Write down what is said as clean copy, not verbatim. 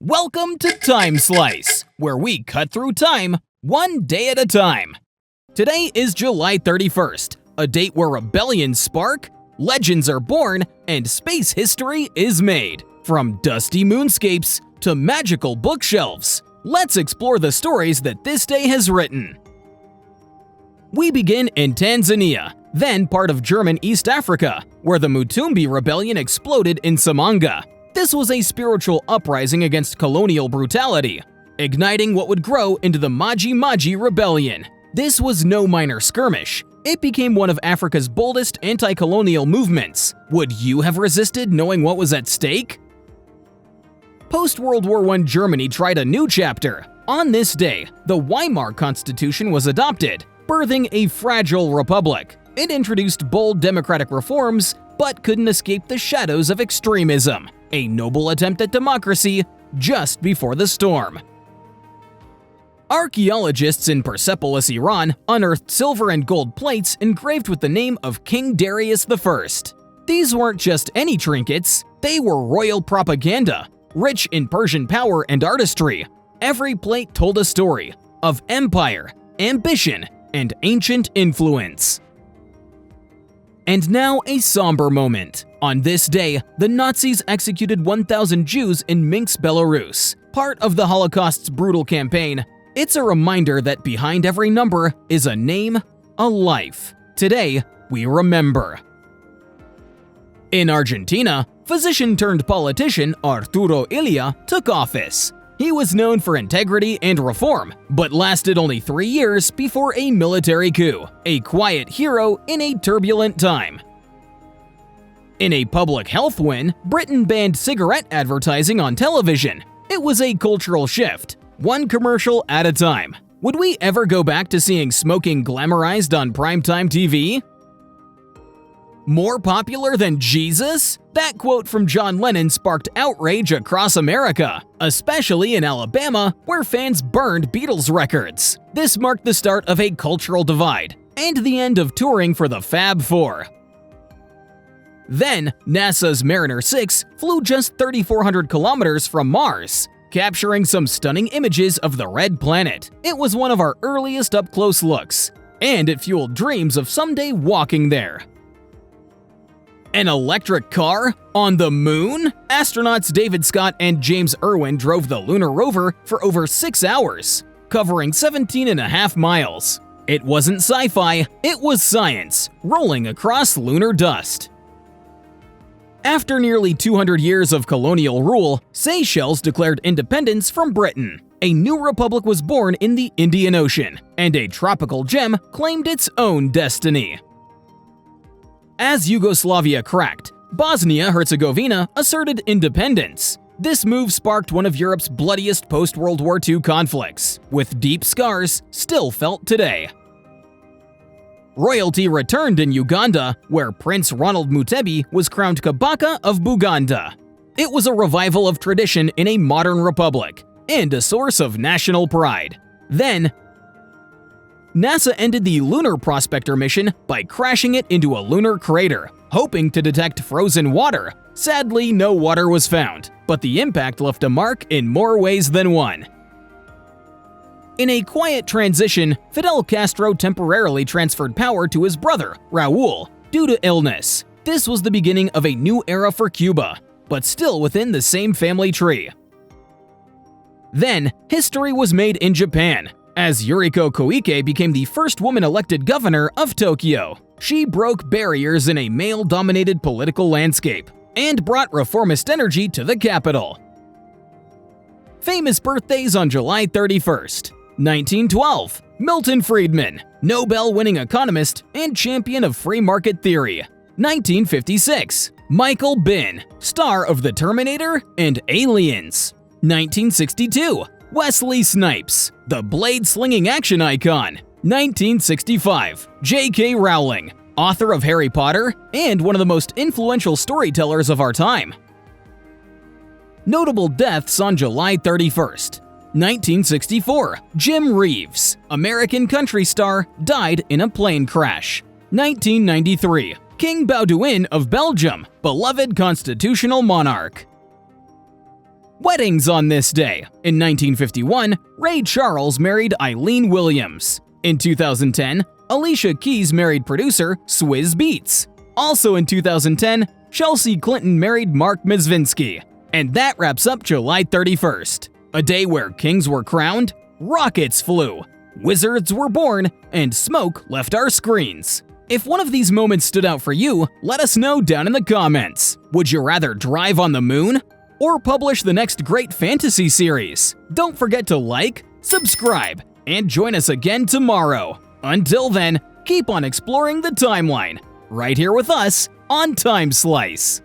Welcome to TimeSlice, where we cut through time one day at a time. Today is July 31st, a date where rebellions spark, legends are born, and space history is made. From dusty moonscapes to magical bookshelves, let's explore the stories that this day has written. We begin in Tanzania, then part of German East Africa, where the Matumbi Rebellion exploded in Samanga. This was a spiritual uprising against colonial brutality, igniting what would grow into the Maji Rebellion. This was no minor skirmish. It became one of Africa's boldest anti-colonial movements. Would you have resisted knowing what was at stake? Post-World War I Germany tried a new chapter. On this day, the Weimar Constitution was adopted, birthing a fragile republic. It introduced bold democratic reforms, but couldn't escape the shadows of extremism. A noble attempt at democracy just before the storm. Archaeologists in Persepolis, Iran, unearthed silver and gold plates engraved with the name of King Darius I. These weren't just any trinkets, they were royal propaganda, rich in Persian power and artistry. Every plate told a story of empire, ambition, and ancient influence. And now a somber moment. On this day, the Nazis executed 1,000 Jews in Minsk, Belarus. Part of the Holocaust's brutal campaign, it's a reminder that behind every number is a name, a life. Today, we remember. In Argentina, physician-turned-politician Arturo Illia took office. He was known for integrity and reform, but lasted only 3 years before a military coup, a quiet hero in a turbulent time. In a public health win, Britain banned cigarette advertising on television. It was a cultural shift, one commercial at a time. Would we ever go back to seeing smoking glamorized on primetime TV? More popular than Jesus? That quote from John Lennon sparked outrage across America, especially in Alabama, where fans burned Beatles records. This marked the start of a cultural divide, and the end of touring for the Fab Four. Then, NASA's Mariner 6 flew just 3,400 kilometers from Mars, capturing some stunning images of the Red Planet. It was one of our earliest up-close looks, and it fueled dreams of someday walking there. An electric car? On the moon? Astronauts David Scott and James Irwin drove the lunar rover for over 6 hours, covering 17.5 miles. It wasn't sci-fi, it was science, rolling across lunar dust. After nearly 200 years of colonial rule, Seychelles declared independence from Britain. A new republic was born in the Indian Ocean, and a tropical gem claimed its own destiny. As Yugoslavia cracked, Bosnia-Herzegovina asserted independence. This move sparked one of Europe's bloodiest post-World War II conflicts, with deep scars still felt today. Royalty returned in Uganda, where Prince Ronald Mutebi was crowned Kabaka of Buganda. It was a revival of tradition in a modern republic, and a source of national pride. Then, NASA ended the Lunar Prospector mission by crashing it into a lunar crater, hoping to detect frozen water. Sadly, no water was found, but the impact left a mark in more ways than one. In a quiet transition, Fidel Castro temporarily transferred power to his brother, Raúl, due to illness. This was the beginning of a new era for Cuba, but still within the same family tree. Then, history was made in Japan, as Yuriko Koike became the first woman elected governor of Tokyo. She broke barriers in a male-dominated political landscape and brought reformist energy to the capital. Famous birthdays on July 31st. 1912, Milton Friedman, Nobel-winning economist and champion of free market theory. 1956, Michael Biehn, star of The Terminator and Aliens. 1962, Wesley Snipes, the blade-slinging action icon. 1965, J.K. Rowling, author of Harry Potter and one of the most influential storytellers of our time. Notable deaths on July 31st. 1964, Jim Reeves, American country star, died in a plane crash. 1993, King Baudouin of Belgium, beloved constitutional monarch. Weddings on this day. In 1951, Ray Charles married Eileen Williams. In 2010, Alicia Keys married producer Swizz Beatz. Also in 2010, Chelsea Clinton married Mark Mizvinsky. And that wraps up July 31st, a day where kings were crowned, rockets flew, wizards were born, and smoke left our screens. If one of these moments stood out for you, let us know down in the comments. Would you rather drive on the moon or publish the next great fantasy series? Don't forget to like, subscribe, and join us again tomorrow. Until then, keep on exploring the timeline, right here with us on TimeSlice.